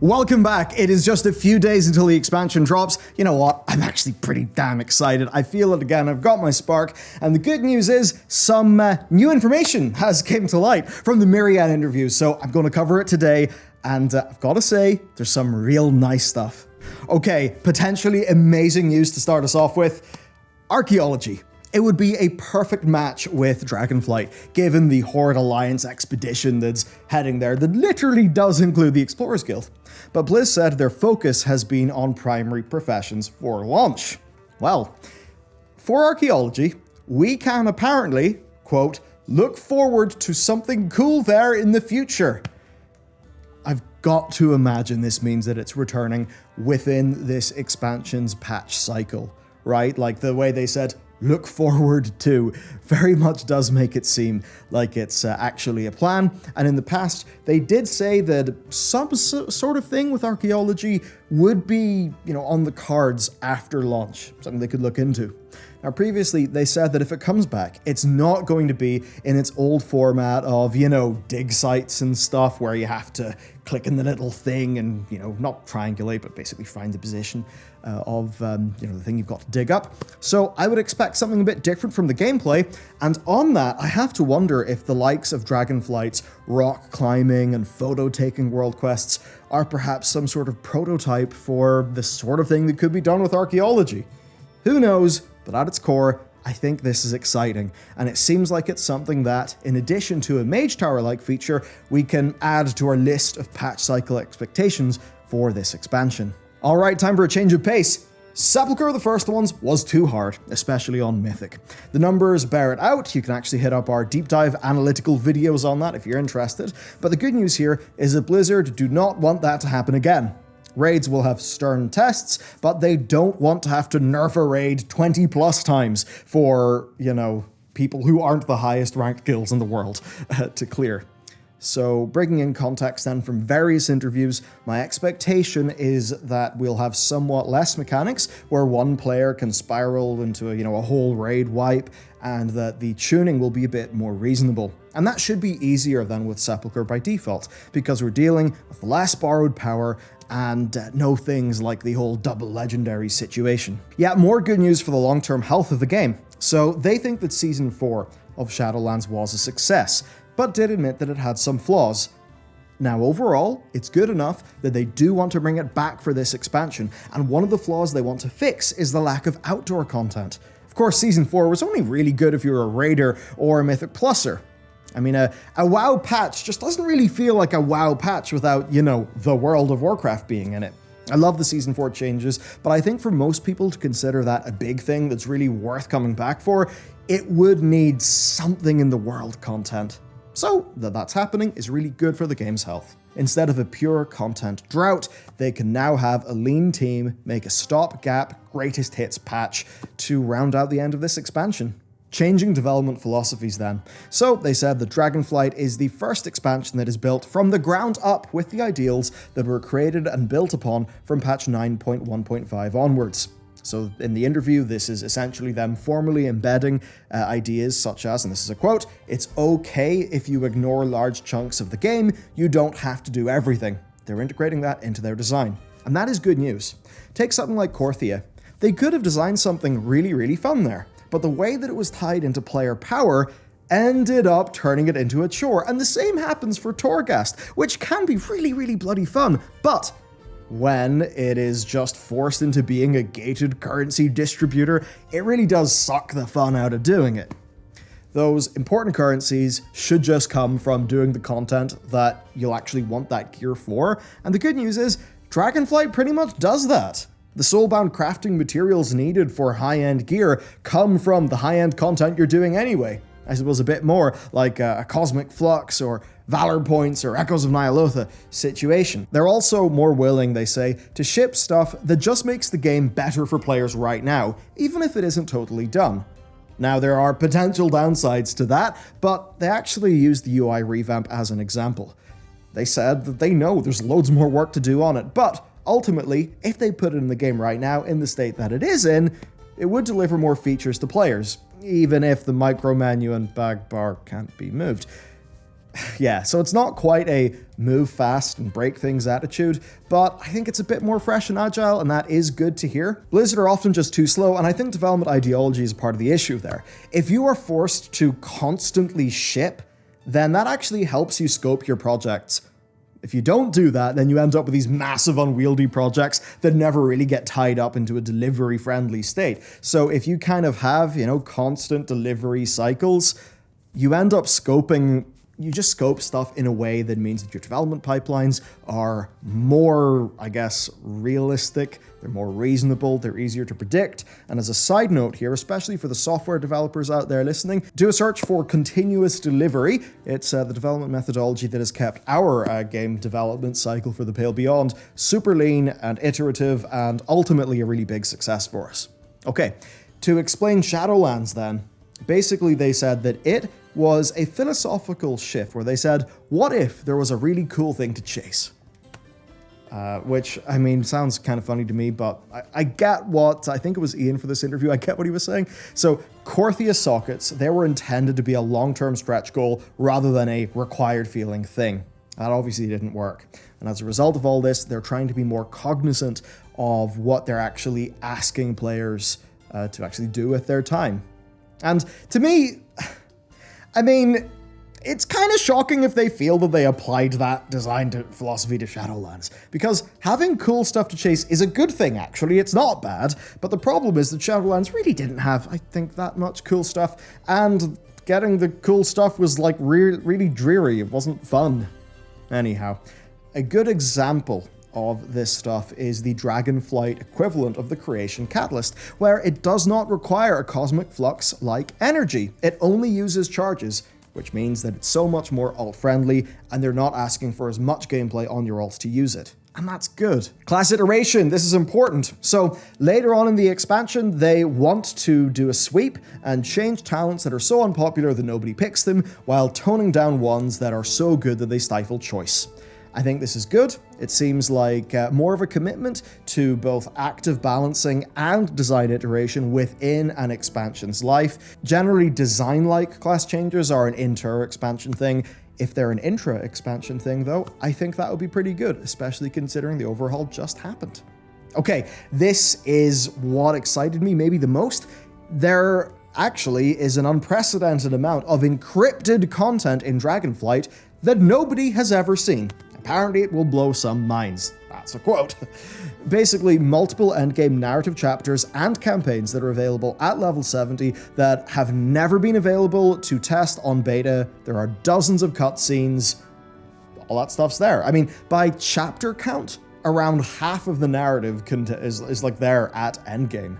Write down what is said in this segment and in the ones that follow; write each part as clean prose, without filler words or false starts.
Welcome back. It is just a few days until the expansion drops. You know what? I'm actually pretty damn excited. I feel it again. I've got my spark. And the good news is some new information has came to light from the Myriad interviews. So I'm going to cover it today. And I've got to say, there's some real nice stuff. Okay, potentially amazing news to start us off with. Archaeology. It would be a perfect match with Dragonflight, given the Horde Alliance expedition that's heading there that literally does include the Explorers Guild. But Blizz said their focus has been on primary professions for launch. Well, for archaeology, we can apparently, quote, look forward to something cool there in the future. I've got to imagine this means that it's returning within this expansion's patch cycle, right? Like the way they said, look forward to, very much does make it seem like it's actually a plan. And in the past, they did say that some sort of thing with archaeology would be, on the cards after launch, something they could look into. Now, previously, they said that if it comes back, it's not going to be in its old format of, dig sites and stuff where you have to click in the little thing and, not triangulate, but basically find the position of, the thing you've got to dig up. So I would expect something a bit different from the gameplay. And on that, I have to wonder if the likes of Dragonflight's rock climbing and photo taking world quests are perhaps some sort of prototype for the sort of thing that could be done with archaeology. Who knows? But at its core, I think this is exciting, and it seems like it's something that, in addition to a Mage Tower-like feature, we can add to our list of patch cycle expectations for this expansion. Alright, time for a change of pace. Sepulchre of the First Ones was too hard, especially on Mythic. The numbers bear it out. You can actually hit up our deep dive analytical videos on that if you're interested, but the good news here is that Blizzard do not want that to happen again. Raids will have stern tests, but they don't want to have to nerf a raid 20 plus times for, people who aren't the highest ranked guilds in the world to clear. So bringing in context then from various interviews, my expectation is that we'll have somewhat less mechanics where one player can spiral into a whole raid wipe, and that the tuning will be a bit more reasonable. And that should be easier than with Sepulchre by default, because we're dealing with less borrowed power and no things like the whole double legendary situation. Yeah, more good news for the long-term health of the game. So they think that Season 4 of Shadowlands was a success, but did admit that it had some flaws. Now overall, it's good enough that they do want to bring it back for this expansion, and one of the flaws they want to fix is the lack of outdoor content. Of course, Season 4 was only really good if you're a Raider or a Mythic Pluser. I mean, a WoW patch just doesn't really feel like a WoW patch without, the World of Warcraft being in it. I love the Season 4 changes, but I think for most people to consider that a big thing that's really worth coming back for, it would need something in the world content. So, that's happening is really good for the game's health. Instead of a pure content drought, they can now have a lean team make a stopgap greatest hits patch to round out the end of this expansion. Changing development philosophies then. So they said that Dragonflight is the first expansion that is built from the ground up with the ideals that were created and built upon from patch 9.1.5 onwards. So in the interview, this is essentially them formally embedding ideas such as, and this is a quote, "It's okay if you ignore large chunks of the game, you don't have to do everything." They're integrating that into their design. And that is good news. Take something like Korthia. They could have designed something really, really fun there, but the way that it was tied into player power ended up turning it into a chore. And the same happens for Torghast, which can be really, really bloody fun, but when it is just forced into being a gated currency distributor, it really does suck the fun out of doing it. Those important currencies should just come from doing the content that you'll actually want that gear for, and the good news is, Dragonflight pretty much does that. The soulbound crafting materials needed for high-end gear come from the high-end content you're doing anyway. I suppose a bit more like a Cosmic Flux or Valor Points or Echoes of Nyalotha situation. They're also more willing, they say, to ship stuff that just makes the game better for players right now, even if it isn't totally done. Now, there are potential downsides to that, but they actually used the UI revamp as an example. They said that they know there's loads more work to do on it, but ultimately, if they put it in the game right now in the state that it is in, it would deliver more features to players, even if the micro menu and bag bar can't be moved. Yeah, so it's not quite a move fast and break things attitude, but I think it's a bit more fresh and agile, and that is good to hear. Blizzard are often just too slow, and I think development ideology is a part of the issue there. If you are forced to constantly ship, then that actually helps you scope your projects. If you don't do that, then you end up with these massive unwieldy projects that never really get tied up into a delivery-friendly state. So if you kind of have, constant delivery cycles, you end up you just scope stuff in a way that means that your development pipelines are more, I guess, realistic, they're more reasonable, they're easier to predict. And as a side note here, especially for the software developers out there listening, do a search for continuous delivery. It's the development methodology that has kept our game development cycle for The Pale Beyond super lean and iterative and ultimately a really big success for us. Okay, to explain Shadowlands then, basically they said that it was a philosophical shift where they said, what if there was a really cool thing to chase? Which, I mean, sounds kind of funny to me, but I get what, I think it was Ian for this interview, I get what he was saying. So, Korthia sockets, they were intended to be a long-term stretch goal rather than a required feeling thing. That obviously didn't work. And as a result of all this, they're trying to be more cognizant of what they're actually asking players to actually do with their time. And to me, I mean, it's kind of shocking if they feel that they applied that design philosophy to Shadowlands, because having cool stuff to chase is a good thing, actually. It's not bad, but the problem is that Shadowlands really didn't have, I think, that much cool stuff, and getting the cool stuff was, like, really dreary. It wasn't fun. Anyhow, a good example of this stuff is the Dragonflight equivalent of the creation catalyst, where it does not require a cosmic flux like energy. It only uses charges, which means that it's so much more alt-friendly, and they're not asking for as much gameplay on your alts to use it. And that's good. Class iteration, this is important. So later on in the expansion, they want to do a sweep and change talents that are so unpopular that nobody picks them, while toning down ones that are so good that they stifle choice. I think this is good. It seems like more of a commitment to both active balancing and design iteration within an expansion's life. Generally, design-like class changes are an inter-expansion thing. If they're an intra-expansion thing, though, I think that would be pretty good, especially considering the overhaul just happened. Okay, this is what excited me maybe the most. There actually is an unprecedented amount of encrypted content in Dragonflight that nobody has ever seen. Apparently it will blow some minds. That's a quote. Basically, multiple endgame narrative chapters and campaigns that are available at level 70 that have never been available to test on beta. There are dozens of cutscenes. All that stuff's there. I mean, by chapter count, around half of the narrative is like there at endgame,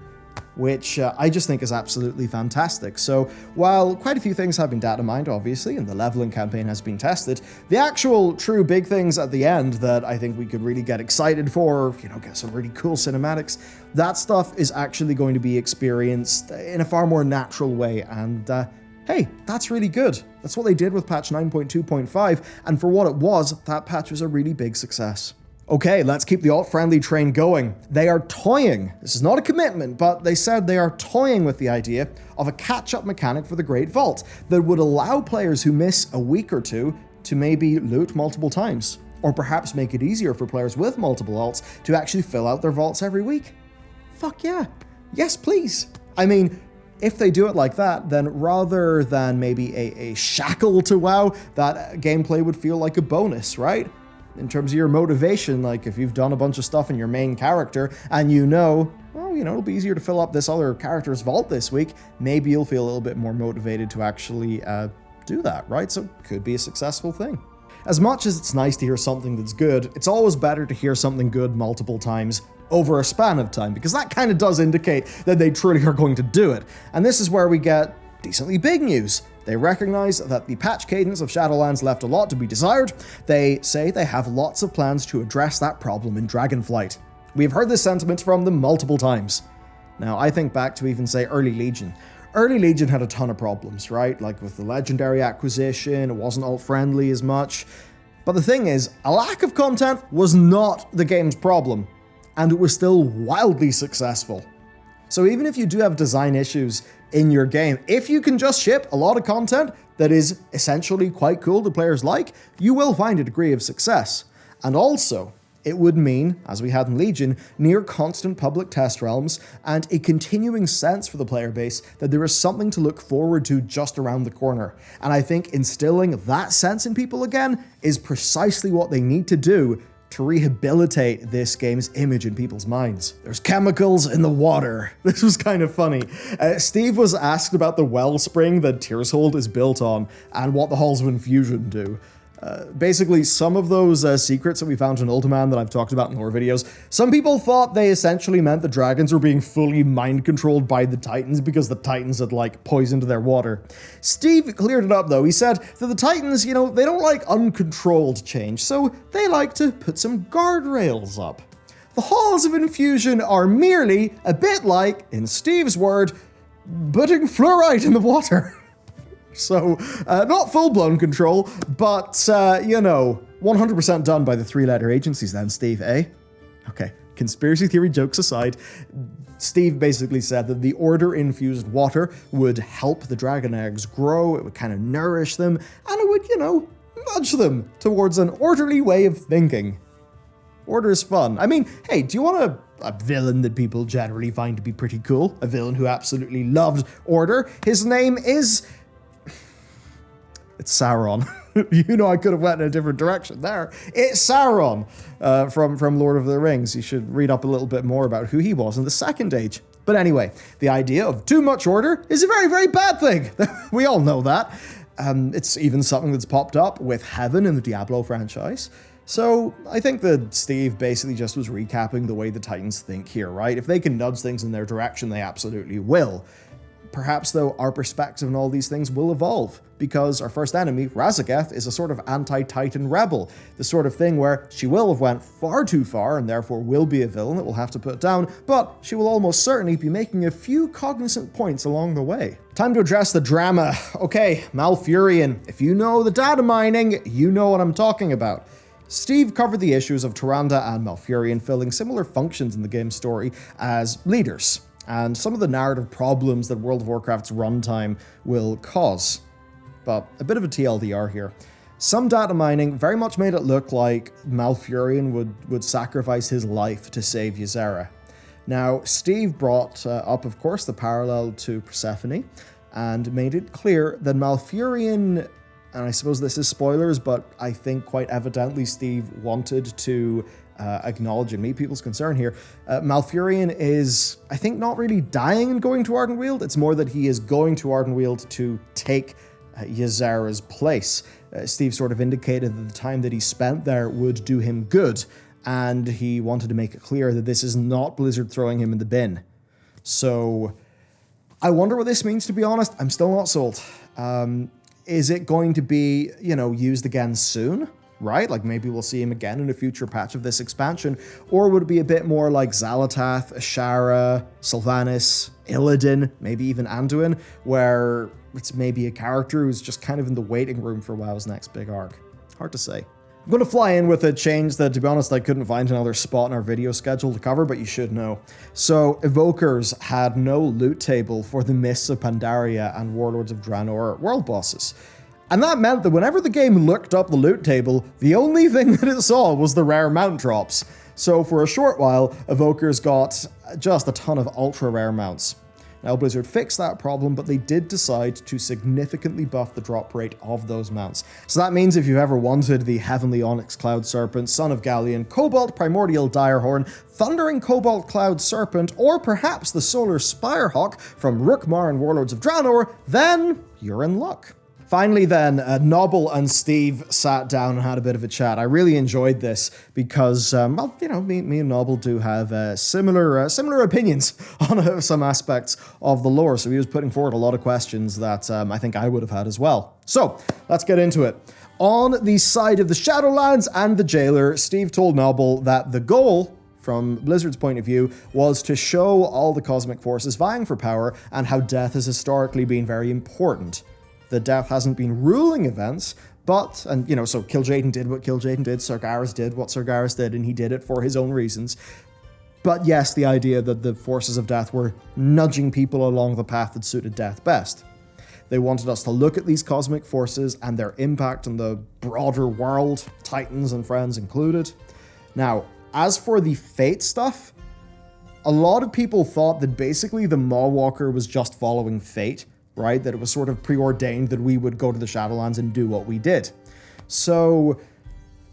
which I just think is absolutely fantastic. So while quite a few things have been data mined, obviously, and the leveling campaign has been tested, the actual true big things at the end that I think we could really get excited for, get some really cool cinematics, that stuff is actually going to be experienced in a far more natural way. And hey, that's really good. That's what they did with patch 9.2.5, and for what it was, that patch was a really big success. Okay, let's keep the alt-friendly train going. They are toying, this is not a commitment, but they said they are toying with the idea of a catch-up mechanic for the Great Vault that would allow players who miss a week or two to maybe loot multiple times, or perhaps make it easier for players with multiple alts to actually fill out their vaults every week. Fuck yeah. Yes, please. I mean, if they do it like that, then rather than maybe a shackle to WoW, that gameplay would feel like a bonus, right? In terms of your motivation, like if you've done a bunch of stuff in your main character and it'll be easier to fill up this other character's vault this week, maybe you'll feel a little bit more motivated to actually do that, right? So it could be a successful thing. As much as it's nice to hear something that's good, it's always better to hear something good multiple times over a span of time, because that kind of does indicate that they truly are going to do it. And this is where we get decently big news. They recognize that the patch cadence of Shadowlands left a lot to be desired. They say they have lots of plans to address that problem in Dragonflight. We've heard this sentiment from them multiple times. Now, I think back to even, say, Early Legion. Early Legion had a ton of problems, right? Like with the legendary acquisition, it wasn't alt-friendly as much. But the thing is, a lack of content was not the game's problem, and it was still wildly successful. So even if you do have design issues, in your game. If you can just ship a lot of content that is essentially quite cool to players like, you will find a degree of success. And also, it would mean, as we had in Legion, near constant public test realms and a continuing sense for the player base that there is something to look forward to just around the corner. And I think instilling that sense in people again is precisely what they need to do to rehabilitate this game's image in people's minds. There's chemicals in the water. This was kind of funny. Steve was asked about the wellspring that Tearshold is built on and what the Halls of Infusion do. Basically, some of those secrets that we found in Ultiman that I've talked about in lore videos, some people thought they essentially meant the dragons were being fully mind-controlled by the Titans because the Titans had, like, poisoned their water. Steve cleared it up, though. He said that the Titans, you know, they don't like uncontrolled change, so they like to put some guardrails up. The Halls of Infusion are merely a bit like, in Steve's word, putting fluoride in the water. So, not full-blown control, but, 100% done by the three-letter agencies then, Steve, eh? Okay, conspiracy theory jokes aside, Steve basically said that the order-infused water would help the dragon eggs grow, it would kind of nourish them, and it would, nudge them towards an orderly way of thinking. Order is fun. I mean, hey, do you want a villain that people generally find to be pretty cool? A villain who absolutely loved order? His name is... It's Sauron. I could have went in a different direction there. It's Sauron from Lord of the Rings. You should read up a little bit more about who he was in the Second Age. But anyway, the idea of too much order is a very, very bad thing. We all know that. It's even something that's popped up with Heaven in the Diablo franchise. So I think that Steve basically just was recapping the way the Titans think here, right? If they can nudge things in their direction, they absolutely will. Perhaps, though, our perspective on all these things will evolve, because our first enemy, Razageth, is a sort of anti-Titan rebel, the sort of thing where she will have went far too far and therefore will be a villain that we'll have to put down, but she will almost certainly be making a few cognizant points along the way. Time to address the drama. Okay, Malfurion. If you know the data mining, you know what I'm talking about. Steve covered the issues of Tyrande and Malfurion filling similar functions in the game's story as leaders, and some of the narrative problems that World of Warcraft's runtime will cause. But a bit of a TLDR here. Some data mining very much made it look like Malfurion would sacrifice his life to save Ysera. Now, Steve brought up, of course, the parallel to Persephone, and made it clear that Malfurion, and I suppose this is spoilers, but I think quite evidently Steve wanted to acknowledge and meet people's concern here. Malfurion is, I think, not really dying and going to Ardenweald. It's more that he is going to Ardenweald to take Ysera's place. Steve sort of indicated that the time that he spent there would do him good, and he wanted to make it clear that this is not Blizzard throwing him in the bin. So, I wonder what this means, to be honest. I'm still not sold. Is it going to be, used again soon? Right? Like maybe we'll see him again in a future patch of this expansion, or would it be a bit more like Xal'atath, Ashara, Sylvanas, Illidan, maybe even Anduin, where it's maybe a character who's just kind of in the waiting room for WoW's next big arc? Hard to say. I'm going to fly in with a change that, to be honest, I couldn't find another spot in our video schedule to cover, but you should know. So, Evokers had no loot table for the Mists of Pandaria and Warlords of Draenor world bosses. And that meant that whenever the game looked up the loot table, the only thing that it saw was the rare mount drops. So for a short while, Evokers got just a ton of ultra rare mounts. Now Blizzard fixed that problem, but they did decide to significantly buff the drop rate of those mounts. So that means if you've ever wanted the Heavenly Onyx Cloud Serpent, Son of Galleon, Cobalt Primordial Direhorn, Thundering Cobalt Cloud Serpent, or perhaps the Solar Spirehawk from Rookmar and Warlords of Draenor, then you're in luck. Finally then, Nobble and Steve sat down and had a bit of a chat. I really enjoyed this because, me and Nobble do have similar opinions on some aspects of the lore, so he was putting forward a lot of questions that I think I would have had as well. So, let's get into it. On the side of the Shadowlands and the Jailer, Steve told Nobble that the goal, from Blizzard's point of view, was to show all the cosmic forces vying for power and how death has historically been very important. The death hasn't been ruling events, but, so Kil'jaeden did what Kil'jaeden did, Sargeras did what Sargeras did, and he did it for his own reasons. But yes, the idea that the forces of death were nudging people along the path that suited death best. They wanted us to look at these cosmic forces and their impact on the broader world, Titans and friends included. Now, as for the fate stuff, a lot of people thought that basically the Mawwalker was just following fate, right? That it was sort of preordained that we would go to the Shadowlands and do what we did. So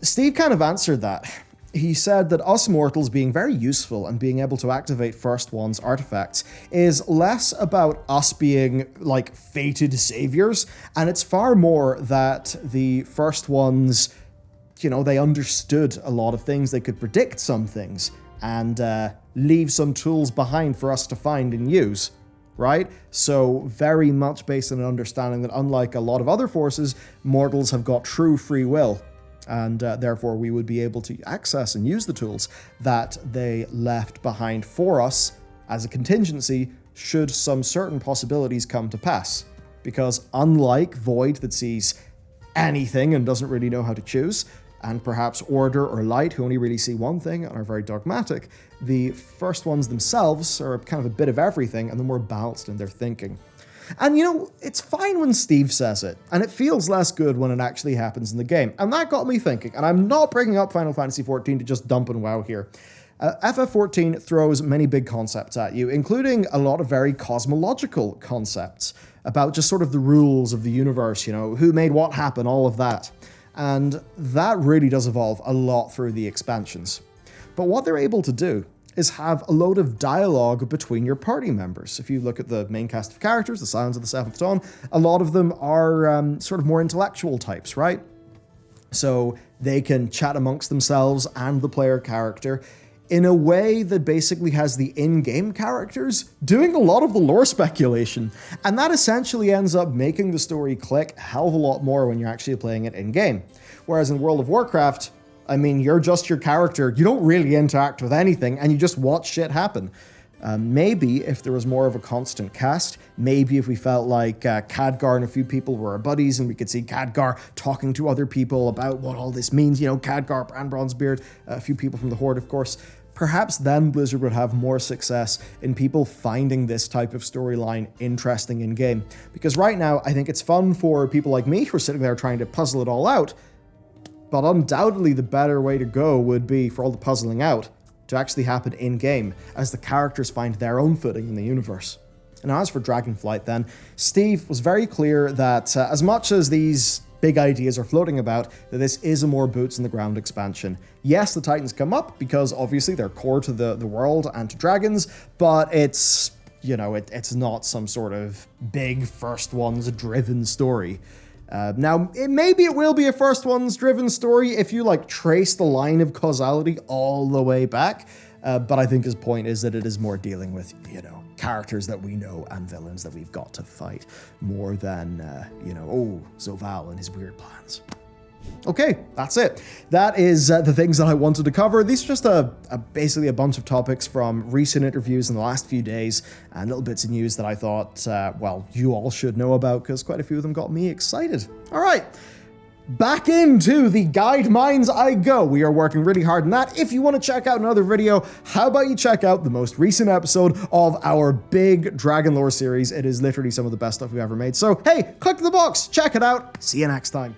Steve kind of answered that. He said that us mortals being very useful and being able to activate First One's artifacts is less about us being like fated saviors, and it's far more that the First Ones, you know, they understood a lot of things, they could predict some things, and leave some tools behind for us to find and use, right? So very much based on an understanding that unlike a lot of other forces, mortals have got true free will. And therefore we would be able to access and use the tools that they left behind for us as a contingency should some certain possibilities come to pass. Because unlike Void that sees anything and doesn't really know how to choose, and perhaps Order or Light who only really see one thing and are very dogmatic, the First Ones themselves are kind of a bit of everything and they're more balanced in their thinking. And you know, it's fine when Steve says it, and it feels less good when it actually happens in the game. And that got me thinking, and I'm not bringing up Final Fantasy XIV to just dump and wow here. FF14 throws many big concepts at you, including a lot of very cosmological concepts about just sort of the rules of the universe, you know, who made what happen, all of that. And that really does evolve a lot through the expansions. But what they're able to do is have a load of dialogue between your party members. If you look at the main cast of characters, the Scions of the Seventh Dawn, a lot of them are sort of more intellectual types, right? So they can chat amongst themselves and the player character in a way that basically has the in-game characters doing a lot of the lore speculation. And that essentially ends up making the story click a hell of a lot more when you're actually playing it in-game. Whereas in World of Warcraft, I mean, you're just your character, you don't really interact with anything, and you just watch shit happen. Maybe if there was more of a constant cast, maybe if we felt like Khadgar and a few people were our buddies, and we could see Khadgar talking to other people about what all this means, you know, Khadgar, Bran Bronzebeard, a few people from the Horde, of course, perhaps then Blizzard would have more success in people finding this type of storyline interesting in-game. Because right now, I think it's fun for people like me who are sitting there trying to puzzle it all out, but undoubtedly the better way to go would be for all the puzzling out to actually happen in-game as the characters find their own footing in the universe. And as for Dragonflight then, Steve was very clear that as much as these big ideas are floating about, that this is a more boots in the ground expansion. Yes, the Titans come up because obviously they're core to the world and to dragons, but it's, you know, it's not some sort of big First Ones driven story. Now, maybe it will be a First Ones driven story if you like trace the line of causality all the way back, but I think his point is that it is more dealing with, you know, characters that we know and villains that we've got to fight, more than, you know, oh, Zoval and his weird plans. Okay, that's it. That is the things that I wanted to cover. These are just basically a bunch of topics from recent interviews in the last few days and little bits of news that I thought, well, you all should know about because quite a few of them got me excited. All right, back into the guide mines I go. We are working really hard on that. If you want to check out another video, how about you check out the most recent episode of our big Dragon Lore series. It is literally some of the best stuff we've ever made. So, hey, click the box, check it out. See you next time.